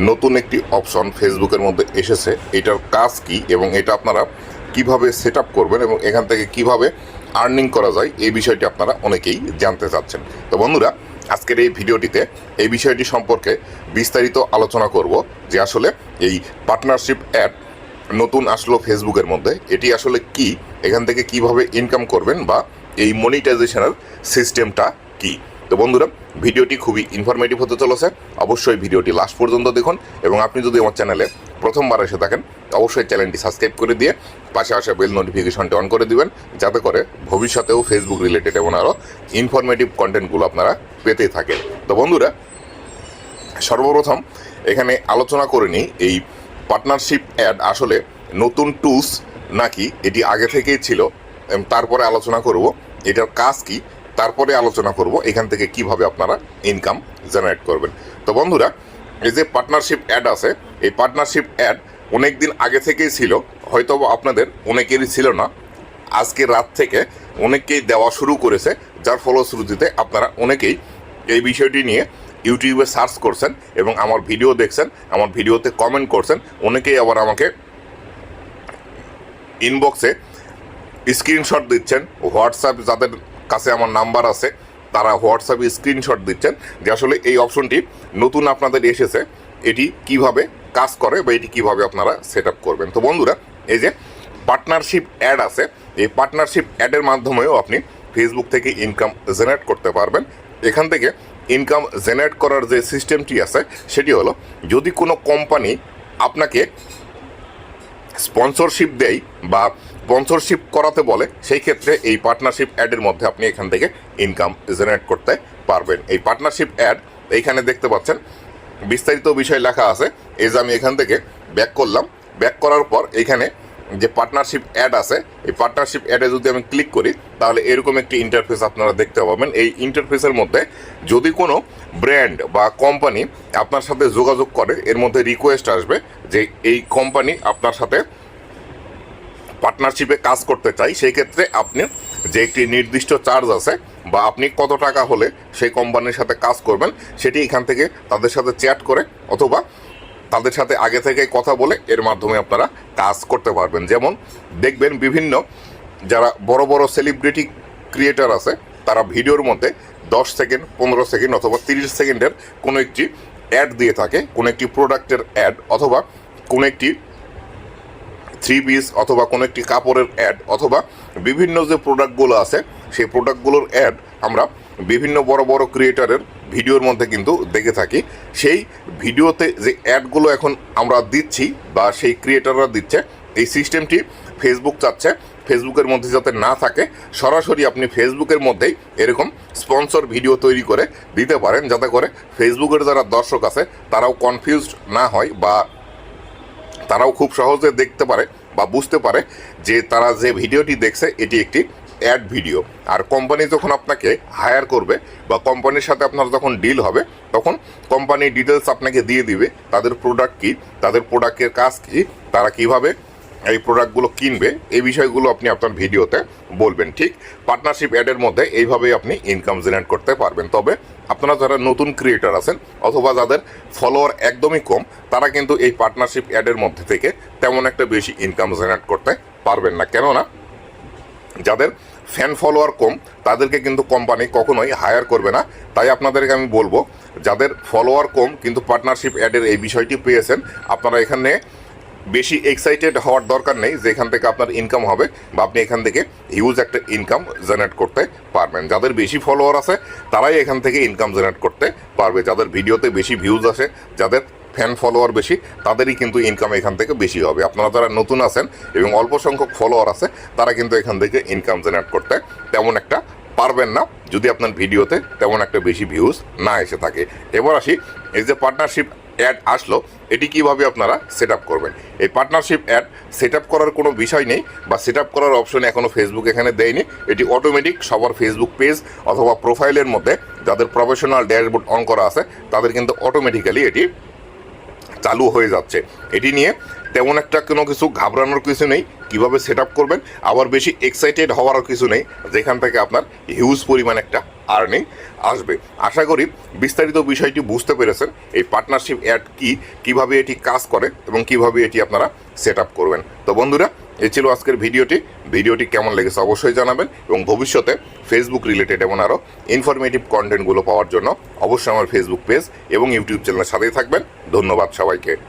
নতুন একটি অপশন ফেসবুকের মধ্যে এসেছে। এটার কাজ কি এবং এটা আপনারা কিভাবে সেট আপ করবেন এবং এখান থেকে কিভাবে আর্নিং করা যায় এই বিষয়টি আপনারা অনেকেই জানতে চাচ্ছেন। তো বন্ধুরা, আজকের এই ভিডিওটিতে এই বিষয়টি সম্পর্কে বিস্তারিত আলোচনা করব যে আসলে এই পার্টনারশিপ অ্যাড নতুন আসলো ফেসবুকের মধ্যে, এটি আসলে কি, এখান থেকে কিভাবে ইনকাম করবেন বা এই মনিটাইজেশনের সিস্টেমটা কি। তো বন্ধুরা, ভিডিওটি খুবই ইনফরমেটিভ হতে চলেছে, অবশ্যই ভিডিওটি লাস্ট পর্যন্ত দেখুন এবং আপনি যদি আমার চ্যানেলে প্রথমবার এসে থাকেন অবশ্যই চ্যানেলটি সাবস্ক্রাইব করে দিয়ে পাশে আসা বেল নোটিফিকেশনটি অন করে দিবেন, যাতে করে ভবিষ্যতেও ফেসবুক রিলেটেড এবং আরও ইনফরমেটিভ কন্টেন্টগুলো আপনারা পেতে থাকেন। তো বন্ধুরা, সর্বপ্রথম এখানে আলোচনা করে নিই এই পার্টনারশিপ অ্যাড আসলে নতুন টুলস নাকি এটি আগে থেকেই ছিল, তারপরে আলোচনা করব এটার কাজ কি, তারপরে আলোচনা করব এখান থেকে কিভাবে আপনারা ইনকাম জেনারেট করবেন। তো বন্ধুরা, এই যে পার্টনারশিপ অ্যাড আছে, এই পার্টনারশিপ অ্যাড অনেক দিন আগে থেকেই ছিল, হয়তো আপনাদের অনেকেরই ছিল না, আজকে রাত থেকে অনেককেই দেওয়া শুরু করেছে, যার ফলশ্রুতিতে আপনারা অনেকেই এই বিষয়টি নিয়ে ইউটিউবে সার্চ করছেন এবং আমার ভিডিও দেখছেন, আমার ভিডিওতে কমেন্ট করছেন, অনেকেই আবার আমাকে ইনবক্সে স্ক্রিনশট দিচ্ছেন, হোয়াটসঅ্যাপ যাদের কাছে আমার নাম্বার আছে তারা হোয়াটসঅ্যাপে স্ক্রিনশট দিচ্ছেন যে আসলে এই অপশনটি নতুন আপনাদের এসেছে, এটি কিভাবে কাজ করে বা এটি কিভাবে আপনারা সেট আপ করবেন। তো বন্ধুরা, এই যে পার্টনারশিপ অ্যাড আছে, এই পার্টনারশিপ অ্যাডের মাধ্যমেও আপনি ফেসবুক থেকে ইনকাম জেনারেট করতে পারবেন। এখান থেকে ইনকাম জেনারেট করার যে সিস্টেমটি আছে সেটি হলো, যদি কোনো কোম্পানি আপনাকে স্পন্সরশিপ দেয় বা স্পন্সরশিপ করাতে বলে, সেই ক্ষেত্রে এই পার্টনারশিপ অ্যাডের মধ্যে আপনি এখান থেকে ইনকাম জেনারেট করতে পারবেন। এই পার্টনারশিপ অ্যাড এইখানে দেখতে পাচ্ছেন বিস্তারিত বিষয় লেখা আছে। এই যে আমি এখান থেকে ব্যাক করলাম, ব্যাক করার পর এইখানে যে পার্টনারশিপ অ্যাড আছে, এই পার্টনারশিপ অ্যাডে যদি আমি ক্লিক করি তাহলে এরকম একটি ইন্টারফেস আপনারা দেখতে পাবেন। এই ইন্টারফেসের মধ্যে যদি কোনো ব্র্যান্ড বা কোম্পানি আপনার সাথে যোগাযোগ করে, এর মধ্যে রিকোয়েস্ট আসবে যে এই কোম্পানি আপনার সাথে পার্টনারশিপে কাজ করতে চাই, সেই ক্ষেত্রে আপনি যে একটি নির্দিষ্ট চার্জ আছে বা আপনি কত টাকা হলে সেই কোম্পানির সাথে কাজ করবেন সেটি এখান থেকে তাদের সাথে চ্যাট করে অথবা তাদের সাথে আগে থেকে কথা বলে এর মাধ্যমে আপনারা কাজ করতে পারবেন। যেমন দেখবেন বিভিন্ন যারা বড় বড় সেলিব্রিটি ক্রিয়েটার আছে, তারা ভিডিওর মধ্যে 10 সেকেন্ড, 15 সেকেন্ড অথবা 30 সেকেন্ডের কোনো একটি অ্যাড দিয়ে থাকে, কোনো একটি প্রোডাক্টের অ্যাড অথবা কোনো একটি 3 পিস অথবা কোনো একটি কাপড়ের অ্যাড অথবা বিভিন্ন যে প্রোডাক্টগুলো আছে সেই প্রোডাক্টগুলোর অ্যাড আমরা বিভিন্ন বড় বড় ক্রিয়েটারের ভিডিওর মধ্যে কিন্তু দেখে থাকি। সেই ভিডিওতে যে অ্যাডগুলো এখন আমরা দিচ্ছি বা সেই ক্রিয়েটাররা দিচ্ছে, এই সিস্টেমটি ফেসবুক চাচ্ছে ফেসবুকের মধ্যে যাতে না থাকে, সরাসরি আপনি ফেসবুকের মধ্যেই এরকম স্পন্সর ভিডিও তৈরি করে দিতে পারেন, যাতে করে ফেসবুকের যারা দর্শক আছে তারাও কনফিউজড না হয় বা তারাও খুব সহজে দেখতে পারে বা বুঝতে পারে যে তারা যে ভিডিওটি দেখছে এটি একটি অ্যাড ভিডিও। আর কোম্পানি যখন আপনাকে হায়ার করবে বা কোম্পানির সাথে আপনার যখন ডিল হবে, তখন কোম্পানির ডিটেলস আপনাকে দিয়ে দিবে, তাদের প্রোডাক্ট কী, তাদের প্রোডাক্টের কাজ কী, তারা কীভাবে এই প্রোডাক্টগুলো কিনবে, এই বিষয়গুলো আপনি আপনার ভিডিওতে বলবেন। ঠিক পার্টনারশিপ অ্যাডের মধ্যে এইভাবেই আপনি ইনকাম জেনারেট করতে পারবেন। তবে আপনারা যারা নতুন ক্রিয়েটার আছেন অথবা যাদের ফলোয়ার একদমই কম, তারা কিন্তু এই পার্টনারশিপ অ্যাডের মধ্যে থেকে তেমন একটা বেশি ইনকাম জেনারেট করতে পারবেন না। কেননা যাদের ফ্যান ফলোয়ার কম তাদেরকে কিন্তু কোম্পানি কখনোই হায়ার করবে না। তাই আপনাদেরকে আমি বলবো, যাদের ফলোয়ার কম কিন্তু পার্টনারশিপ অ্যাডের এই বিষয়টি পেয়েছেন, আপনারা এখানে বেশি এক্সাইটেড হওয়ার দরকার নেই যে এখান থেকে আপনার ইনকাম হবে বা আপনি এখান থেকে হিউজ একটা ইনকাম জেনারেট করতে পারবেন। যাদের বেশি ফলোয়ার আছে তারাই এখান থেকে ইনকাম জেনারেট করতে পারবে, যাদের ভিডিওতে বেশি ভিউজ আসে, যাদের ফ্যান ফলোয়ার বেশি, তাদেরই কিন্তু ইনকাম এখান থেকে বেশি হবে। আপনারা যারা নতুন আছেন এবং অল্প সংখ্যক ফলোয়ার আছে, তারা কিন্তু এখান থেকে ইনকাম জেনারেট করতে তেমন একটা পারবেন না যদি আপনার ভিডিওতে তেমন একটা বেশি ভিউজ না এসে থাকে। এবার আসি, এই যে পার্টনারশিপ অ্যাড আসলো, এটি কিভাবে আপনারা সেট আপ করবেন। এই পার্টনারশিপ অ্যাড সেট আপ করার কোনো বিষয় নেই বা সেট আপ করার অপশন এখনও ফেসবুক এখানে দেয়নি। এটি অটোমেটিক সবার ফেসবুক পেজ অথবা প্রোফাইলের মধ্যে যাদের প্রফেশনাল ড্যাশবোর্ড অন করা আছে তাদের কিন্তু অটোমেটিক্যালি এটি চালু হয়ে যাচ্ছে। এটি নিয়ে তেমন একটা কোনো কিছু ঘাবড়ানোর কিছু নেই, কিভাবে সেট আপ করবেন, আবার বেশি এক্সাইটেড হওয়ারও কিছু নেই যেখান থেকে আপনার হিউজ পরিমাণ একটা আর্নিং আসবে। আশা করি বিস্তারিত বিষয়টি বুঝতে পেরেছেন, এই পার্টনারশিপ অ্যাড কি, কিভাবে এটি কাজ করে এবং কিভাবে এটি আপনারা সেট আপ করবেন। তো বন্ধুরা, এই ছিল আজকের ভিডিওটি কেমন লেগেছে অবশ্যই জানাবেন, এবং ভবিষ্যতে ফেসবুক রিলেটেড এমন আরও ইনফরমেটিভ কন্টেন্টগুলো পাওয়ার জন্য অবশ্যই আমার ফেসবুক পেজ এবং ইউটিউব চ্যানেলের সাথেই থাকবেন। ধন্যবাদ সবাইকে।